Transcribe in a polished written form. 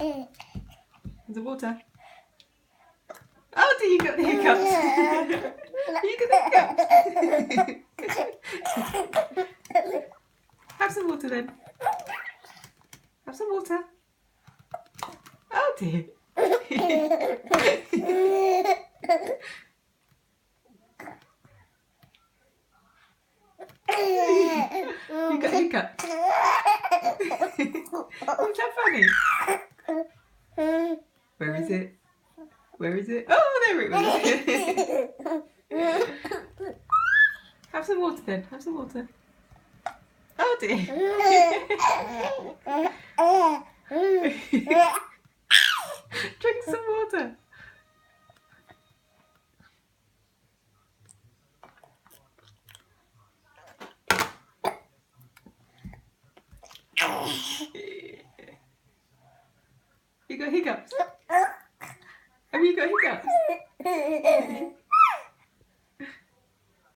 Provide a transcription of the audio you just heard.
The water. Oh, do you got the hiccups? You got the hiccups. Have some water then. Have some water. Oh dear. You got hiccups. Is that funny? Where is it? Where is it? Oh, there it was. Have some water then. Have some water. Oh dear. Drink some water. You got hiccups? Have you got hiccups?